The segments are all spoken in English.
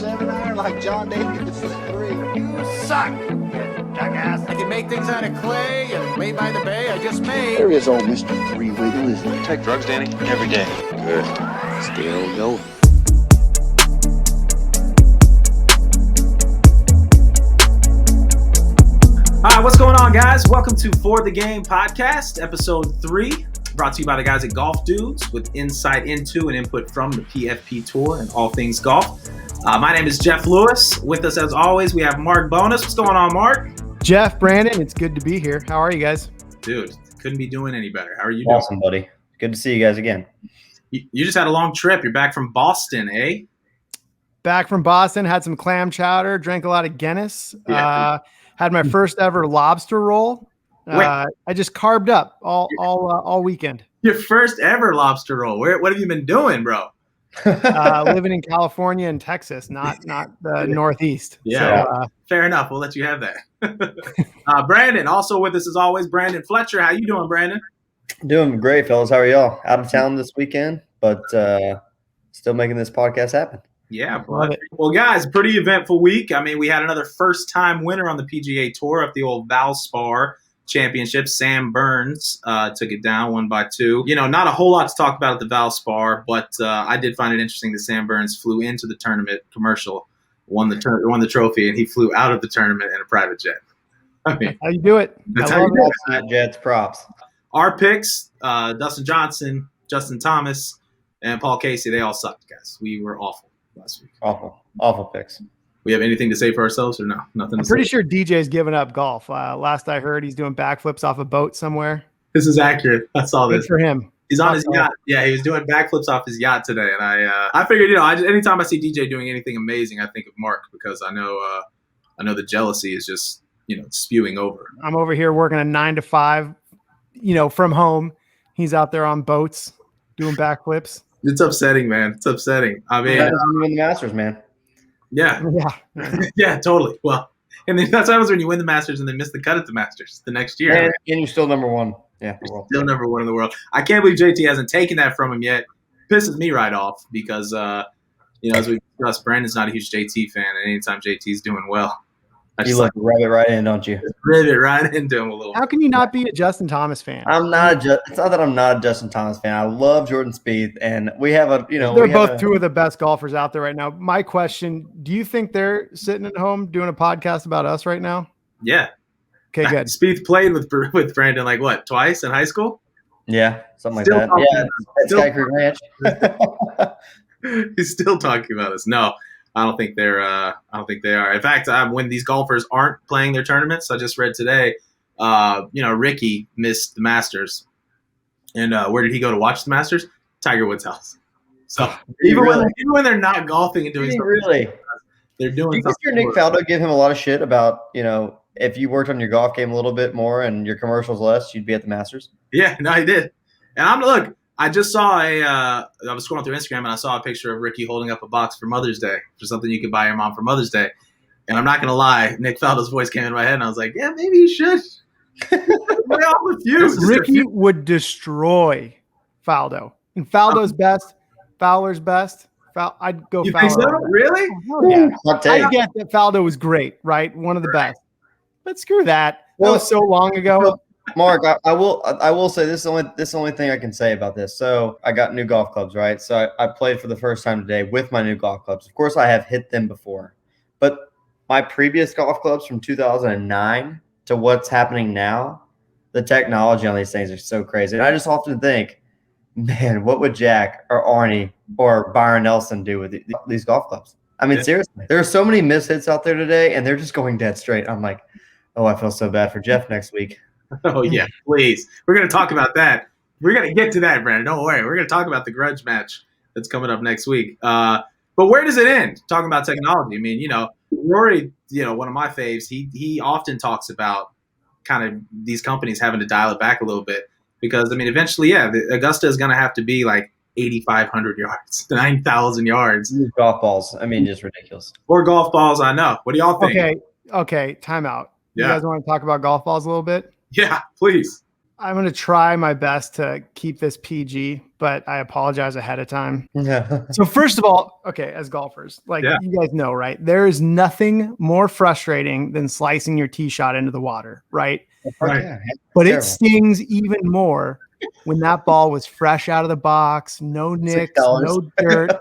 7-iron like John Davis at 3. You suck, you jackass. I can make things out of clay and lay by the bay I just made. There is old Mr. Three Wiggle, isn't there? Take drugs, Danny? Every day. Good. Still going. All right, what's going on, guys? Welcome to ForeTheGame Podcast, Episode 3, brought to you by the guys at GolfDoods with insight into and input from the PFP Tour and all things golf. My name is Jeff Lewis. With us, as always, we have Mark Bonus. What's going on, Mark? Jeff, Brandon, it's good to be here. How are you guys? Dude, couldn't be doing any better. How are you doing? Awesome, buddy. Good to see you guys again. You just had a long trip. You're back from Boston, eh? Back from Boston, had some clam chowder, drank a lot of Guinness. Yeah. Had my first ever lobster roll. I just carved up all weekend. Your first ever lobster roll. What have you been doing, bro? Living in California and Texas, not the Northeast. Yeah, so, fair enough. We'll let you have that. Brandon, also with us as always, Brandon Fletcher. How you doing, Brandon? Doing great, fellas. How are y'all? Out of town this weekend, but still making this podcast happen. Yeah, well, guys, pretty eventful week. I mean, we had another first-time winner on the PGA Tour of the old Valspar Championship. Sam Burns took it down 1-2. You know, not a whole lot to talk about at the Valspar, but I did find it interesting that Sam Burns flew into the tournament commercial, won the trophy, and he flew out of the tournament in a private jet. I mean, how you do it? That's how you do it. Jets, props. Our picks, Dustin Johnson, Justin Thomas, and Paul Casey, they all sucked, guys. We were awful last week. Awful picks. We have anything to say for ourselves or no? Nothing. I'm pretty sure DJ's given up golf. Last I heard, he's doing backflips off a boat somewhere. This is accurate. I saw this. Good for him. He's on his yacht. Yeah, he was doing backflips off his yacht today, and I figured, anytime I see DJ doing anything amazing, I think of Mark because I know the jealousy is just spewing over. I'm over here working a 9 to 5, from home. He's out there on boats doing backflips. It's upsetting, man. It's upsetting. I mean, you win the Masters, man. Yeah. Yeah, totally. Well, and then that's what happens when you win the Masters and then miss the cut at the Masters the next year. And you're still number one. Yeah, still number one in the world. I can't believe JT hasn't taken that from him yet. Pisses me right off because, as we discussed, Brandon's not a huge JT fan, and anytime JT's doing well, you rub it right in, don't you? Rib it right into him a little. How can you not be a Justin Thomas fan? I'm not. It's not that I'm not a Justin Thomas fan. I love Jordan Spieth, and we have a. They're both two of the best golfers out there right now. My question: do you think they're sitting at home doing a podcast about us right now? Yeah. Okay, good. Spieth played with Brandon twice in high school. Yeah, something like that. Yeah, at Sky Creek Ranch. He's still talking about us. No. I don't think they are. In fact, when these golfers aren't playing their tournaments, I just read today, Ricky missed the Masters. And where did he go to watch the Masters? Tiger Woods' house. So even when they're not golfing and doing stuff, they're doing something. Did Nick Faldo give him a lot of shit about, if you worked on your golf game a little bit more and your commercials less, you'd be at the Masters? Yeah, no, he did. And I just saw I was scrolling through Instagram and I saw a picture of Ricky holding up a box for Mother's Day for something you could buy your mom for Mother's Day. And I'm not going to lie, Nick Faldo's voice came in my head and I was like, yeah, maybe you should. Ricky would destroy Faldo. And Faldo's best, Fowler's best. I'd go you Fowler. Think so? Really? Yeah. I get that Faldo was great, right? One of the best. But screw that. That was so long ago. Mark, I will say this is the only thing I can say about this. So I got new golf clubs, right? So I played for the first time today with my new golf clubs. Of course, I have hit them before, but my previous golf clubs from 2009 to what's happening now, the technology on these things are so crazy. And I just often think, man, what would Jack or Arnie or Byron Nelson do with these golf clubs? I mean, seriously, there are so many mishits out there today, and they're just going dead straight. I'm like, oh, I feel so bad for Jeff next week. Oh, yeah, please. We're going to talk about that. We're going to get to that, Brandon. Don't worry. We're going to talk about the grudge match that's coming up next week. But where does it end? Talking about technology. I mean, Rory, one of my faves, he often talks about kind of these companies having to dial it back a little bit because, I mean, eventually, the Augusta is going to have to be like 8,500 yards, 9,000 yards. Golf balls. I mean, just ridiculous. Or golf balls, I know. What do y'all think? Okay, time out. Yeah. You guys want to talk about golf balls a little bit? Yeah, please. I'm going to try my best to keep this PG, but I apologize ahead of time. Yeah. So first of all, okay, as golfers, like Yeah. you guys know, right? There is nothing more frustrating than slicing your tee shot into the water, right? Right. Yeah. But it Terrible. stings even more when that ball was fresh out of the box, no nicks, $6. no dirt,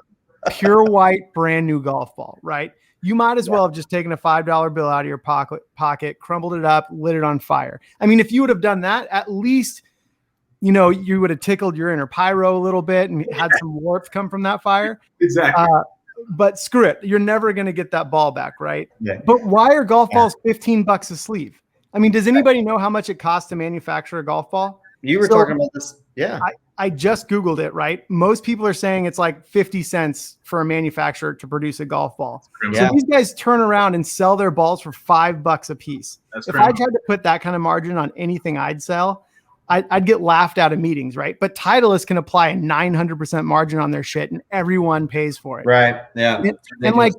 pure white, brand new golf ball, right? You might as well have just taken a $5 bill out of your pocket, crumbled it up, lit it on fire. I mean, if you would have done that, at least, you know, you would have tickled your inner pyro a little bit and had some warmth come from that fire. Exactly. But screw it. You're never going to get that ball back, right? Yeah. But why are golf balls $15 a sleeve? I mean, does anybody know how much it costs to manufacture a golf ball? You were talking about this. Yeah. I just Googled it, right? Most people are saying it's like 50 cents for a manufacturer to produce a golf ball. Yeah. So these guys turn around and sell their balls for $5 a piece. That's If criminal. I tried to put that kind of margin on anything I'd sell, I'd get laughed out of meetings, right? But Titleist can apply a 900% margin on their shit and everyone pays for it. Right. Yeah. And like,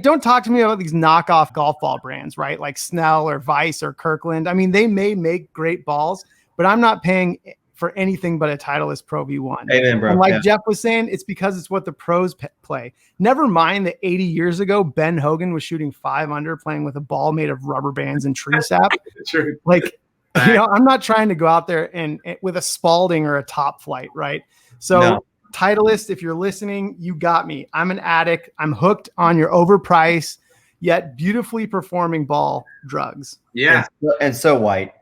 don't talk to me about these knockoff golf ball brands, right? Like Snell or Vice or Kirkland. I mean, they may make great balls, but I'm not paying for anything but a Titleist Pro V1. Amen, bro. And like Yeah. Jeff was saying, it's because it's what the pros play. Never mind that 80 years ago, Ben Hogan was shooting 5 under playing with a ball made of rubber bands and tree sap. True. Like, you know, I'm not trying to go out there and with a Spalding or a Top Flight, right? So No. Titleist, if you're listening, you got me. I'm an addict. I'm hooked on your overpriced yet beautifully performing ball drugs. Yeah. And so white.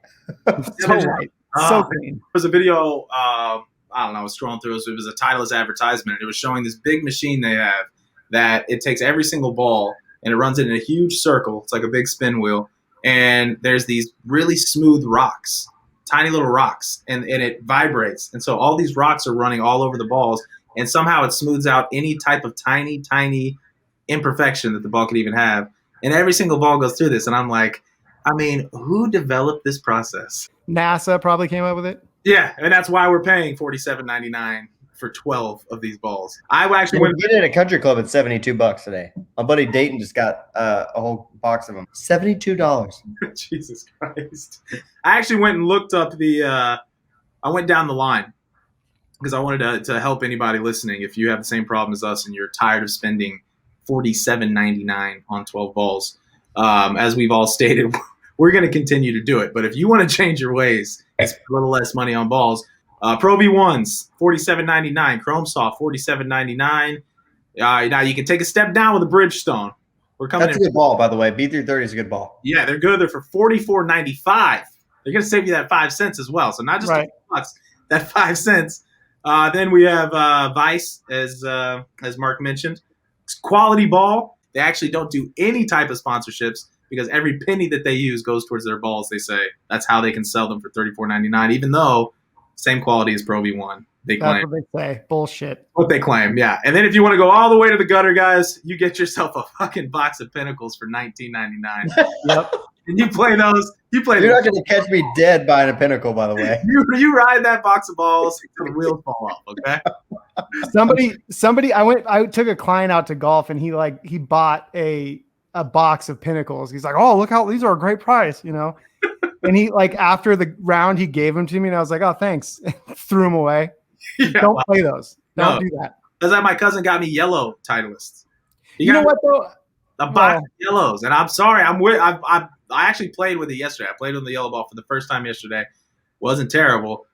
So white, so clean. There was a video, I don't know, I was scrolling through it. It was a Titleist advertisement. And it was showing this big machine they have that it takes every single ball and it runs it in a huge circle. It's like a big spin wheel. And there's these really smooth rocks, tiny little rocks, and it vibrates. And so all these rocks are running all over the balls, and somehow it smooths out any type of tiny, tiny imperfection that the ball could even have. And every single ball goes through this. And I'm like, I mean, who developed this process? NASA probably came up with it. Yeah, and that's why we're paying $47.99 for 12 of these balls. I actually We went. get it at a country club at $72 today. My buddy Dayton just got a whole box of them. $72. Jesus Christ! I actually went and looked up the. I went down the line because I wanted to help anybody listening. If you have the same problem as us and you're tired of spending $47.99 on 12 balls, as we've all stated, we're going to continue to do it. But if you want to change your ways and spend a little less money on balls, Pro V1s, $47.99. Chrome Soft, $47.99. Now you can take a step down with a Bridgestone. We're coming That's a in. good ball, by the way. B330 is a good ball. Yeah, they're good. They're for $44.95. They're going to save you that 5 cents as well. So not just Right. $2, that 5 cents. Then we have Vice, as Mark mentioned. It's quality ball. They actually don't do any type of sponsorships because every penny that they use goes towards their balls. They say that's how they can sell them for $34.99, even though same quality as Pro V1. They That's claim. what they say. Bullshit. What they claim, yeah. And then if you want to go all the way to the gutter, guys, you get yourself a fucking box of Pinnacles for $19.99. Yep. And you play those. You play. You're not going to catch me dead buying a Pinnacle, by the way. You ride that box of balls until the wheels fall off. Okay. Somebody. I took a client out to golf, and he bought a box of Pinnacles. He's like, "Oh, look how these are a great price," you know. And he after the round, he gave them to me, and I was like, "Oh, thanks." Threw them away. Yeah, Don't play those. Don't No. do that. That's like my cousin got me yellow Titleists. He You know got what though? a box of yellows, and I'm sorry. I actually played with it yesterday. I played with the yellow ball for the first time yesterday. Wasn't terrible,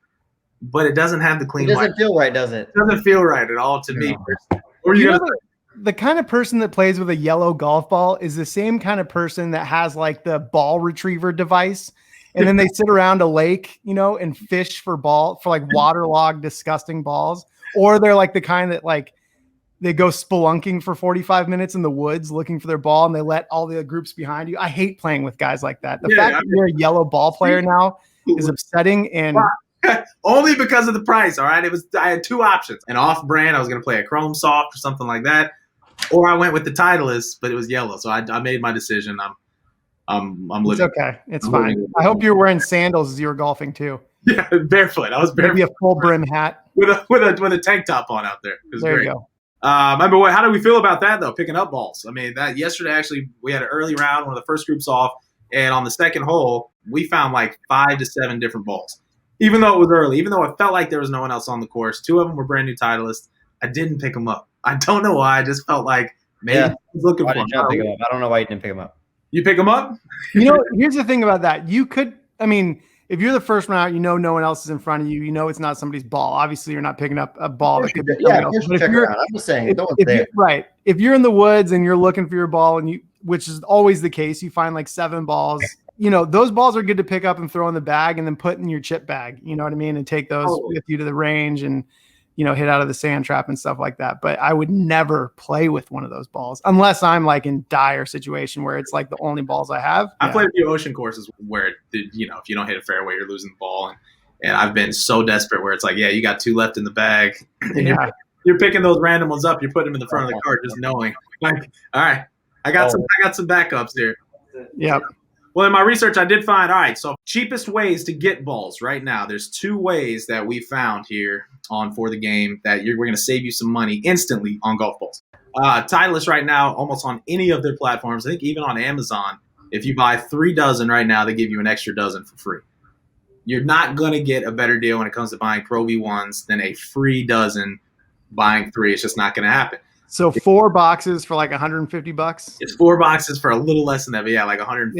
but it doesn't have the It clean white. doesn't feel right, does it? It doesn't feel right at all to me. No. Or You you know gonna the kind of person that plays with a yellow golf ball is the same kind of person that has like the ball retriever device. And then they sit around a lake, you know, and fish for like waterlogged, disgusting balls. Or they're like the kind that they go spelunking for 45 minutes in the woods looking for their ball and they let all the groups behind you. I hate playing with guys like that. The fact that you're a yellow ball player now is upsetting. And only because of the price. All right. I had two options. An off brand, I was going to play a Chrome Soft or something like that. Or I went with the Titleist, but it was yellow. So I made my decision. I'm it's living. okay. It's I'm fine. living. I hope you're wearing sandals as you were golfing too. Yeah, barefoot. I was barefoot Maybe a full brim hat. with a tank top on out there. It was There great. you go. Remember how do we feel about that though? Picking up balls. I mean, that yesterday actually we had an early round, one of the first groups off, and on the second hole we found like 5 to 7 different balls. Even though it was early, even though it felt like there was no one else on the course. 2 of them were brand new Titleists. I didn't pick them up. I don't know why. I just felt like maybe I was looking Why for did you not pick him up? I don't know why you didn't pick him up. You pick them up? Here's the thing about that. You could, I mean, if you're the first one out, no one else is in front of you. It's not somebody's ball. Obviously, you're not picking up a ball that could be Yeah, else. check around. I'm just saying, no one's there. Right. If you're in the woods and you're looking for your ball, which is always the case, you find like 7 balls. Those balls are good to pick up and throw in the bag and then put in your chip bag. You know what I mean? And take those with you to the range and hit out of the sand trap and stuff like that. But I would never play with one of those balls unless I'm like in dire situation where it's like the only balls I have. I played a few ocean courses where, if you don't hit a fairway, you're losing the ball. And I've been so desperate where it's like, yeah, you got 2 left in the bag. And you're picking those random ones up. You're putting them in the front of the cart just knowing. Like, all right, I got some backups here. Yep. Well, in my research, I did find, all right, so cheapest ways to get balls right now. There's 2 ways that we found here on For The Game that we're going to save you some money instantly on golf balls. Titleist right now, almost on any of their platforms, I think even on Amazon, if you buy 3 dozen right now, they give you an extra dozen for free. You're not going to get a better deal when it comes to buying Pro V1s than a free dozen buying 3. It's just not going to happen. So 4 boxes for like $150. It's 4 boxes for a little less than that, but yeah, like $140.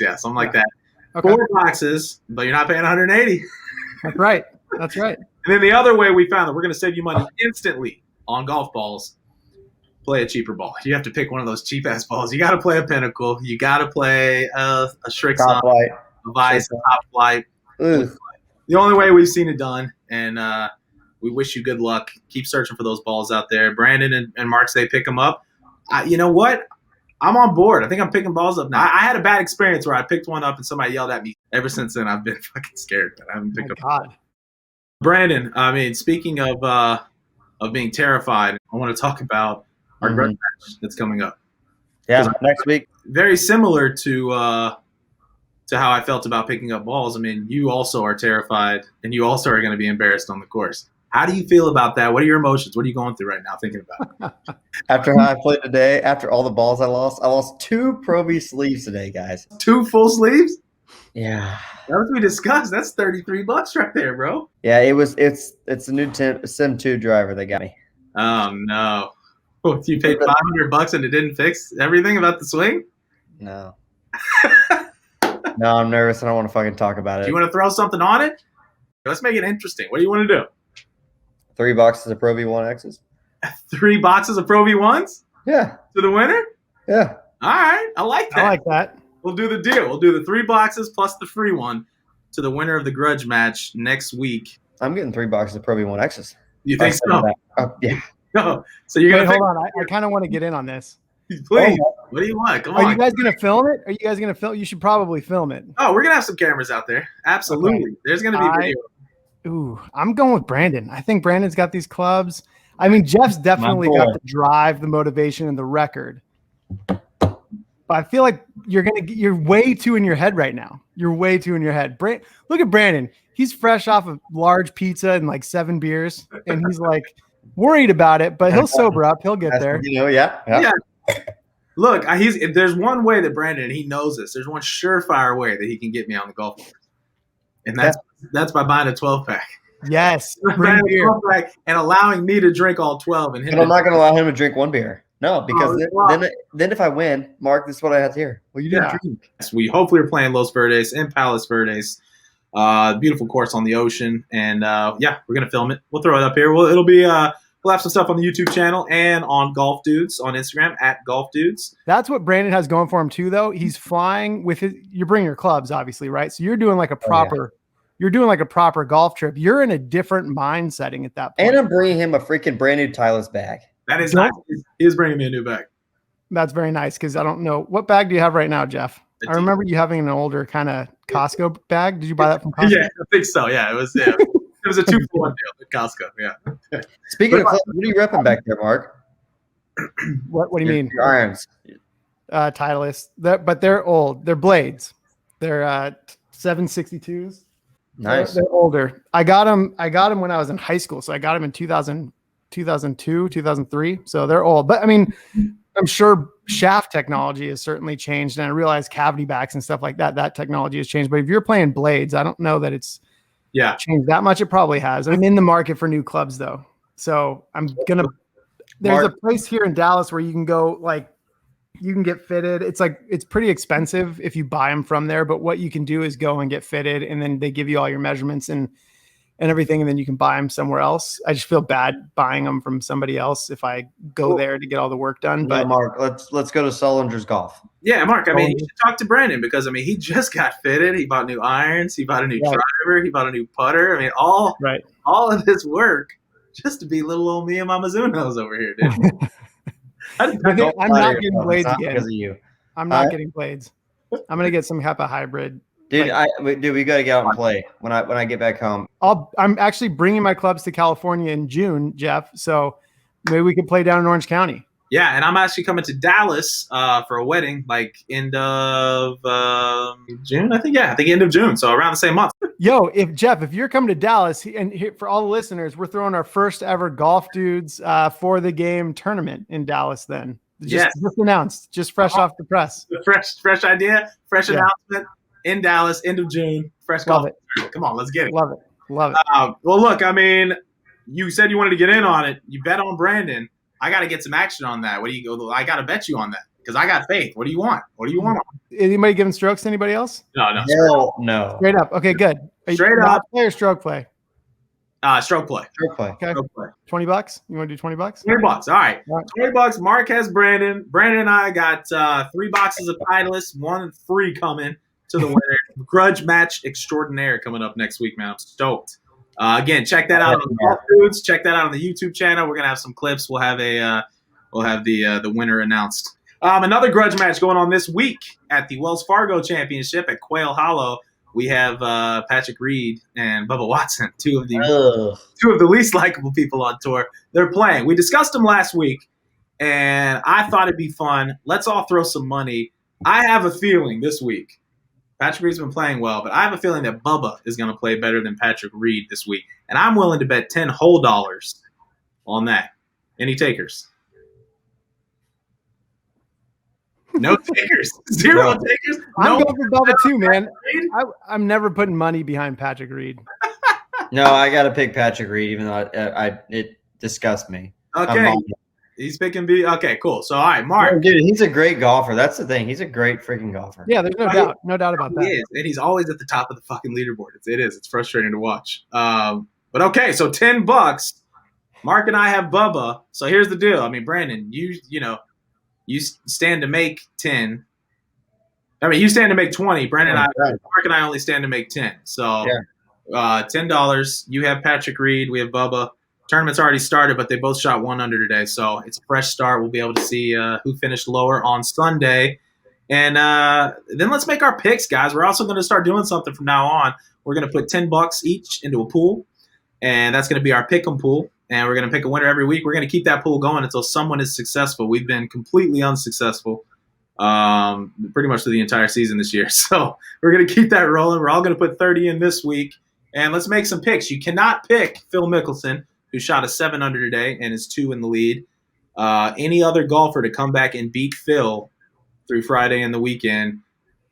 Yeah, something like that. Okay. 4 boxes, but you're not paying $180. That's right. That's right. And then the other way we found that we're going to save you money instantly on golf balls, play a cheaper ball. You have to pick one of those cheap ass balls. You got to play a Pinnacle. You got to play a Shrixon, a Vice, a Top Flight. Ugh. The only way we've seen it done, and we wish you good luck. Keep searching for those balls out there. Brandon and Mark say pick them up. You know what? I'm on board. I think I'm picking balls up now. I had a bad experience where I picked one up and somebody yelled at me. Ever since then, I've been fucking scared. I haven't picked up. God. Brandon, I mean, speaking of being terrified, I want to talk about our grudge match that's coming up. Yeah, next week. Very similar to how I felt about picking up balls. I mean, you also are terrified, and you also are going to be embarrassed on the course. How do you feel about that? What are your emotions? What are you going through right now thinking about it? After how I played today, after all the balls I lost 2 Pro V sleeves today, guys. 2 full sleeves? Yeah. That was we discussed. That's $33 right there, bro. Yeah, it's a new Sim 2 driver that got me. Oh no. You paid $500 and it didn't fix everything about the swing? No. No, I'm nervous. I don't want to fucking talk about it. Do you want to throw something on it? Let's make it interesting. What do you want to do? 3 boxes of Pro V1Xs? 3 boxes of Pro V1s? Yeah. To the winner? Yeah. All right. I like that. I like that. We'll do the deal. We'll do the 3 boxes plus the free one to the winner of the grudge match next week. I'm getting 3 boxes of Pro V1Xs. You think so? Yeah. No. So you're going to hold on. I kind of want to get in on this. Please. What do you want? Come on. Are you guys going to film it? Are you guys going to film? You should probably film it. Oh, we're going to have some cameras out there. Absolutely. Okay. There's going to be video. Ooh, I'm going with Brandon. I think Brandon's got these clubs. I mean, Jeff's definitely got the drive, the motivation, and the record. But I feel like you're way too in your head right now. You're way too in your head. Look at Brandon. He's fresh off a large pizza and like 7 beers, and he's like worried about it, but he'll sober up. He'll get there. Yeah. Look, there's one way that Brandon, he knows this. There's one surefire way that he can get me on the golf course. And that's by buying a 12-pack. Yes. Buying a 12-pack and allowing me to drink all 12. And I'm not going to allow him to drink 1 beer. No, because then if I win, Mark, this is what I have to hear. Well, you didn't drink. We hopefully are playing Los Verdes and Palos Verdes. Beautiful course on the ocean. And, we're going to film it. We'll throw it up here. It'll be we'll have some stuff on the YouTube channel and on GolfDoods on Instagram @GolfDoods. That's what Brandon has going for him too, though. He's flying with you're bringing your clubs, obviously, right? So you're doing like a proper you're doing like a proper golf trip. You're in a different mind setting at that point. And I'm bringing him a freaking brand new Titleist bag. That is nice. He is bringing me a new bag. That's very nice because I don't know. What bag do you have right now, Jeff? I remember you having an older kind of Costco bag. Did you buy that from Costco? Yeah, I think so. Yeah, it was a 2-for-1 deal at Costco. Yeah. Speaking of clubs, what are you repping back there, Mark? What do you mean? Your irons. Titleist. But they're old. They're blades. They're 762s. Nice. They're older. I got them when I was in high school. So I got them in 2002, 2003. So they're old. But I mean, I'm sure shaft technology has certainly changed. And I realize cavity backs and stuff like that technology has changed. But if you're playing blades, I don't know that it's Yeah. changed that much. It probably has. I'm in the market for new clubs though. So there's a place here in Dallas where you can go, like, you can get fitted. It's pretty expensive if you buy them from there, but what you can do is go and get fitted, and then they give you all your measurements and everything, and then you can buy them somewhere else. I just feel bad buying them from somebody else if I go there to get all the work done. But Mark, let's go to Sullinger's Golf. Yeah, Mark. I mean, you should talk to Brandon because he just got fitted. He bought new irons. He bought a new driver. He bought a new putter. I mean, all of this work just to be little old me and my Mizunos over here, dude. I'm not getting blades again. Because of you. I'm not getting blades. I'm gonna get some type of hybrid. Dude, we got to get out and play when I get back home. I'm actually bringing my clubs to California in June, Jeff. So maybe we could play down in Orange County. Yeah, and I'm actually coming to Dallas for a wedding, like end of June, I think. Yeah, I think end of June, so around the same month. Yo, if you're coming to Dallas, and here, for all the listeners, we're throwing our first ever Golf Dudes for the Game tournament in Dallas. Then just announced, just fresh off the press. Fresh idea, fresh announcement in Dallas, end of June. Fresh golf. Come on, let's get it. Love it. Well, look, you said you wanted to get in on it. You bet on Brandon. I got to get some action on that. I got to bet you on that because I got faith. What do you want? Anybody giving strokes to anybody else? No. Straight up. Okay, good. Straight up. Play or stroke play? Stroke play. Okay. Stroke play. $20? You want to do $20? $20. All right. $20. Mark has Brandon. Brandon and I got 3 boxes of Titleist, 1 free coming to the winner. Grudge match extraordinaire coming up next week, man. I'm stoked. Again, check that out on the GolfDoods. Check that out on the YouTube channel. We're gonna have some clips. We'll have the winner announced. Another grudge match going on this week at the Wells Fargo Championship at Quail Hollow. We have Patrick Reed and Bubba Watson, two of the least likable people on tour. They're playing. We discussed them last week, and I thought it'd be fun. Let's all throw some money. I have a feeling this week. Patrick Reed's been playing well, but I have a feeling that Bubba is going to play better than Patrick Reed this week. And I'm willing to bet $10 whole on that. Any takers? No takers. Zero takers. I'm going for Bubba too, man. I'm never putting money behind Patrick Reed. No, I got to pick Patrick Reed, even though it disgusts me. Okay. He's picking B. Okay, cool. So, all right, Mark. Dude, he's a great golfer. That's the thing. He's a great freaking golfer. Yeah, there's no doubt about that. He is, and he's always at the top of the fucking leaderboard. It's frustrating to watch. But okay, so $10. Mark and I have Bubba. So here's the deal. Brandon, you stand to make 10. You stand to make 20. Brandon, Mark and I only stand to make 10. So $10. You have Patrick Reed. We have Bubba. Tournament's already started, but they both shot 1 under today, so it's a fresh start. We'll be able to see who finished lower on Sunday. And then let's make our picks, guys. We're also going to start doing something from now on. We're going to put $10 each into a pool, and that's going to be our pick 'em pool. And we're going to pick a winner every week. We're going to keep that pool going until someone is successful. We've been completely unsuccessful pretty much through the entire season this year. So we're going to keep that rolling. We're all going to put 30 in this week, and let's make some picks. You cannot pick Phil Mickelson, who shot a 7 under today and is 2 in the lead. Any other golfer to come back and beat Phil through Friday and the weekend.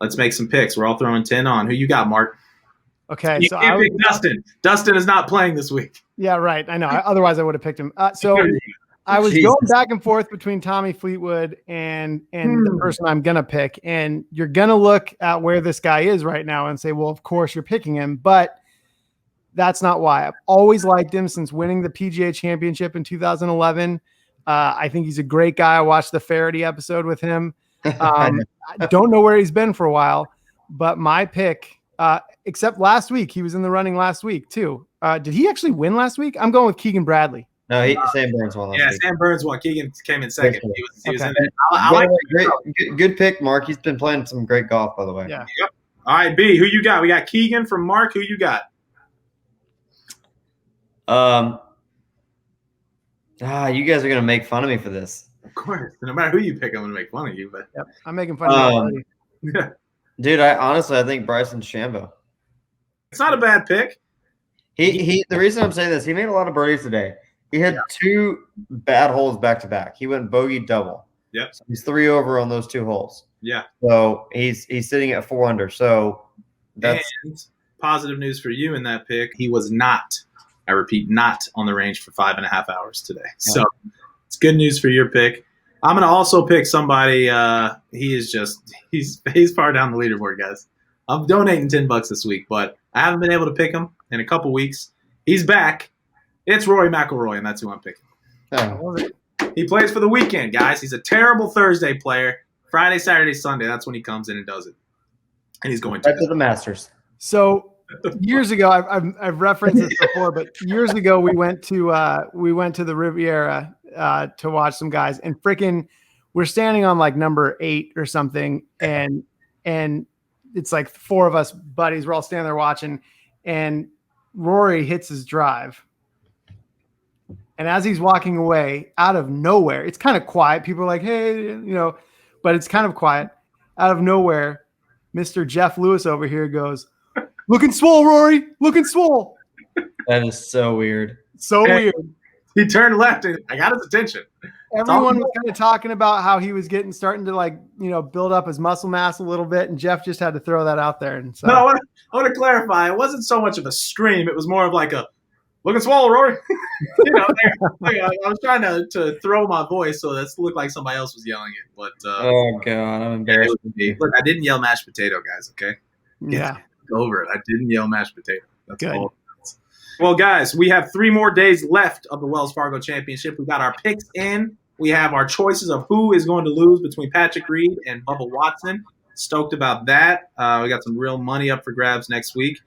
Let's make some picks. We're all throwing 10 on. Who you got, Mark? Okay, you can't pick Dustin. Dustin is not playing this week. Yeah, right. I know. Otherwise, I would have picked him. So I was going back and forth between Tommy Fleetwood and the person I'm going to pick. And you're going to look at where this guy is right now and say, well, of course you're picking him. But that's not why. I've always liked him since winning the PGA Championship in 2011. I think he's a great guy. I watched the Faraday episode with him. I don't know where he's been for a while, but my pick, except last week, he was in the running last week too. Did he actually win last week? I'm going with Keegan Bradley. No, Sam Burns won last week. Sam Burns won. Keegan came in second. He was in there. I like good pick, Mark. He's been playing some great golf, by the way. Yeah. Yep. All right, B, who you got? We got Keegan from Mark. Who you got? You guys are gonna make fun of me for this. Of course. No matter who you pick, I'm gonna make fun of you. But yep. I'm making fun of you. Yeah. Dude, I think Bryson DeChambeau. It's not a bad pick. The reason I'm saying this, he made a lot of birdies today. He had 2 bad holes back to back. He went bogey double. Yep. So he's 3 over on those 2 holes. Yeah. So he's sitting at 4 under. So that's positive news for you in that pick. He was not, I repeat, not on the range for 5.5 hours today. So it's good news for your pick. I'm going to also pick somebody. He's far down the leaderboard, guys. I'm donating $10 this week, but I haven't been able to pick him in a couple weeks. He's back. It's Rory McIlroy, and that's who I'm picking. Oh. He plays for the weekend, guys. He's a terrible Thursday player. Friday, Saturday, Sunday, that's when he comes in and does it. And he's going Right to the Masters. So years ago, I've referenced this before, but years ago we went to the Riviera to watch some guys, and freaking we're standing on like number 8 or something, and it's like 4 of us buddies. We're all standing there watching, and Rory hits his drive. And as he's walking away, out of nowhere, it's kind of quiet. People are like, hey, but it's kind of quiet. Out of nowhere, Mr. Jeff Lewis over here goes, looking swole, Rory, looking swole. That is so weird. So weird. He turned left, and I got his attention. Everyone was kind of talking about how he was starting to build up his muscle mass a little bit, and Jeff just had to throw that out there. And so No, I want to clarify. It wasn't so much of a scream. It was more of like a, looking swole, Rory. I was trying to throw my voice so that it looked like somebody else was yelling it. But oh, God, I'm embarrassed. Look, I didn't yell mashed potato, guys, okay? yeah. Get over it. I didn't yell mashed potato. That's Good. all. Well, guys, we have 3 more days left of the Wells Fargo Championship. We got our picks in. We have our choices of who is going to lose between Patrick Reed and Bubba Watson. Stoked about that. We got some real money up for grabs next week.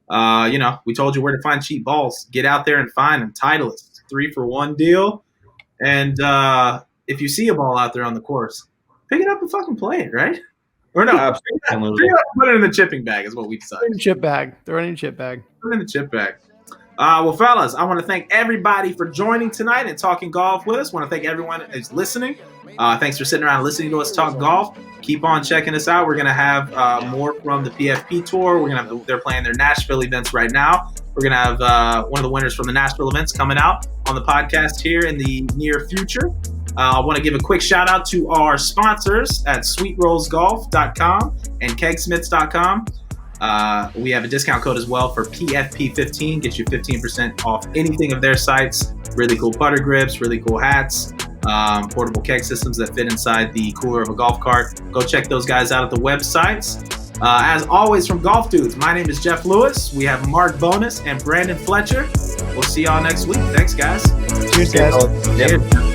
We told you where to find cheap balls. Get out there and find them. Titleist, 3-for-1 deal. And if you see a ball out there on the course, pick it up and fucking play it, right? Or no, Absolutely. put it in the chipping bag is what we decided. Throw it in the chip bag. Put it in the chip bag. Well, fellas, I want to thank everybody for joining tonight and talking golf with us. I want to thank everyone who's listening. Thanks for sitting around and listening to us talk golf. Keep on checking us out. We're going to have more from the PFP Tour. They're playing their Nashville events right now. We're going to have one of the winners from the Nashville events coming out on the podcast here in the near future. I want to give a quick shout out to our sponsors at sweetrollsgolf.com and kegsmiths.com. We have a discount code as well for PFP15. Gets you 15% off anything of their sites. Really cool putter grips, really cool hats, portable keg systems that fit inside the cooler of a golf cart. Go check those guys out at the websites. As always, from Golf Dudes, my name is Jeff Lewis. We have Mark Bonus and Brandon Fletcher. We'll see y'all next week. Thanks, guys. Cheers, guys. Yep.